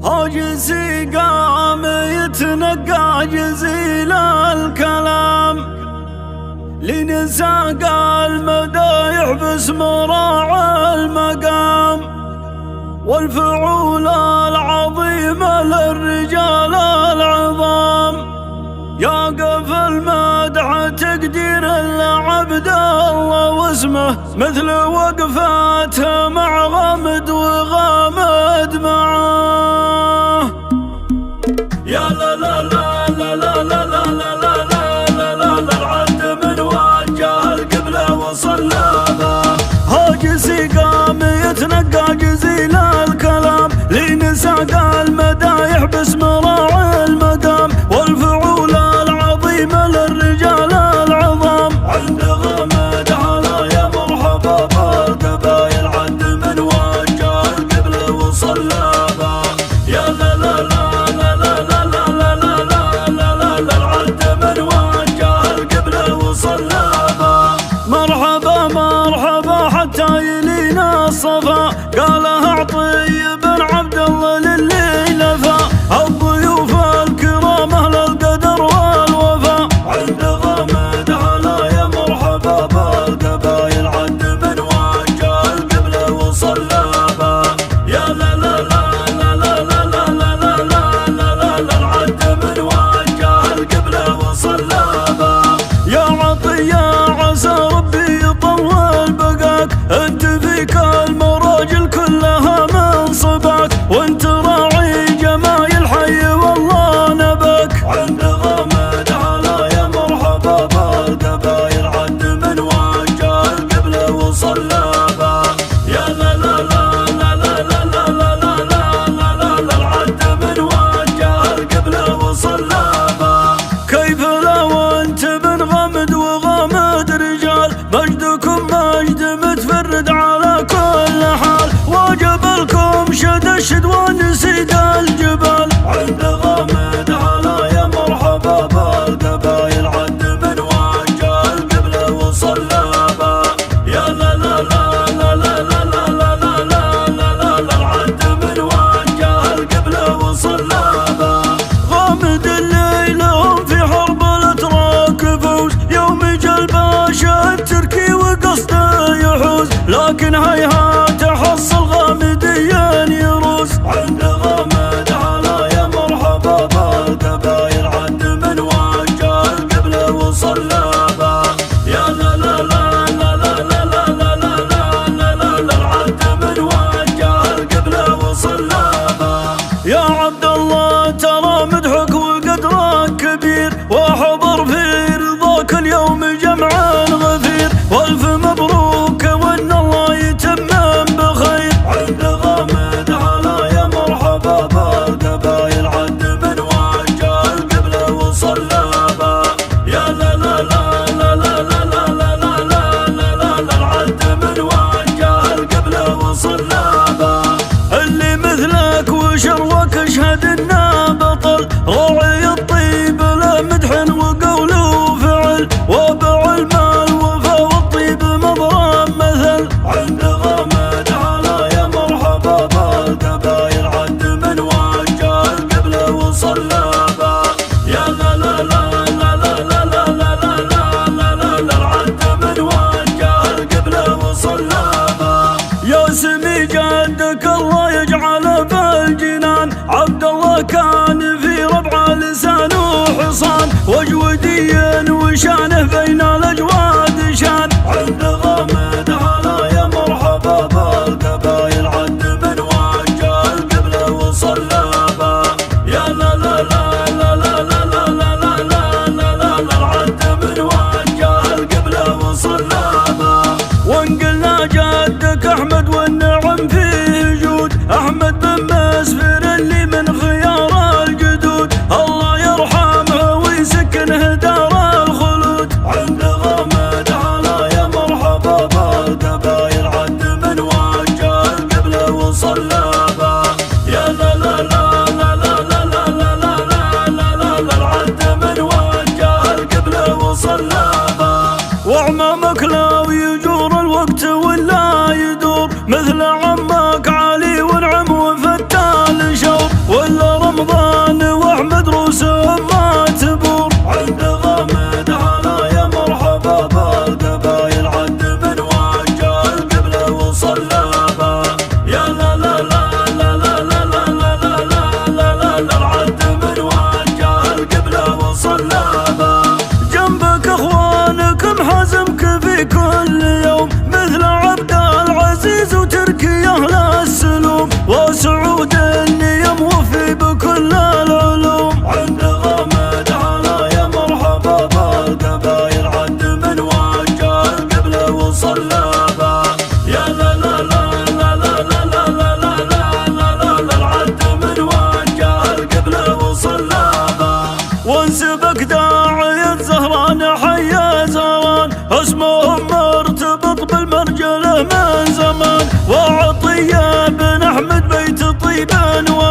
هاجسي قام يتنقى جزيل الكلام لنساق المدايح باسم راعى المقام والفعول العظيم للرجال العظام يقف المدح تقدير لعبد الله واسمه مثل وقفاته مع غامد وغامد معاه. يا لا لا لا لا لا لا لا لا لا لا لا العد من وجه القبلة وصلى هاجسي قام يتنقى جزيل الكلام لنساق المدايح باسم راعي المقام والفعول العظيم للرجال العظام عند غامد هلا يا مرحبا بالقبايل عد من وجه القبلة وصلى يا لا لا لا لا لا لا لا لا لا لا لا لا العد من وجه القبلة وصلى مرحبا مرحبا حتى يلينا الصفا قالها عطي بن عبد الله للي لفا الضيوف الكرام اهل القدر والوفا عند غامد هلا يا مرحبا بالقبايل عد من وجه القبلة وصلى يا لا لا لا لا لا لا لا لا لا لا لا لا العد من وجه القبلة وصلى يا عطية عسى ربي يطول بقاك انت فيك المراجل كلها من صباك وانت راعي جمايل حي والله نباك عند غامد هلا يا مرحبا بالقبايل عد من وجه القبلة وصلى يا لا لا لا لا لا لا لا لا لا لا لا لا العد من وجه القبلة وصلى كيف لو انت بن غامد وغامد رجال مجدكم مجد متفرد على كل حال واجب لكم شد ونسيد الجبال عند غامد هلا يا مرحبا بالقبايل عد من وجه القبلة وصلى يا لا لا لا لا لا لا لا لا لا لا لا لا العد من وجه القبلة وصلى غامد اللي لهم في حرب الاتراك فوز يوم جل باشا التركي وقصده يحوز لكن هيهات حصل غامديا يروز عند غامد هلا يا مرحبا بالقبايل عد من وجه القبلة وصلى يا لا لا لا لا لا لا لا لا لا لا لا لا العد من وجه القبلة وصلى يا عبد الله ترى مدحك وقدرك كبير وحضر في رضاك اليوم جمع غفير والف مبروك وان الله يتمم بخير عند غامد هلا يا مرحبا بالقبايل عد من وجه القبلة وصلى يا لا لا لا لا لا لا لا لا لا لا لا لا العد من وجه القبلة وصلى اللي مثلك وشروك اشهد انه بطل راعي الطيب له مدح وقول وفعل وبع المال وفا والطيب مضرب مثل عند غامد هلا يا مرحبا بالقبايل عد من وجه القبلة وصلى يا لا لا لا لا لا لا لا لا لا لا لا لا العد من وجه القبلة وصلى يا سمي جدك الله يجعله بالجنان عبد الله كان في ربع لسانه حصان وجوديا وشانه بين الاجواد شان عند غامد هلا يا مرحبا بالقبايل عد من وجه القبلة وصلى يا لا لا لا لا لا لا لا لا لا لا لا لا العد من وجه القبلة وصلى وان قلنا جدك احمد والنعم فيه جود احمد بن مسفر اللي من خيار الجدود الله يرحمه ويسكنه دار الخلود عند غامد يبان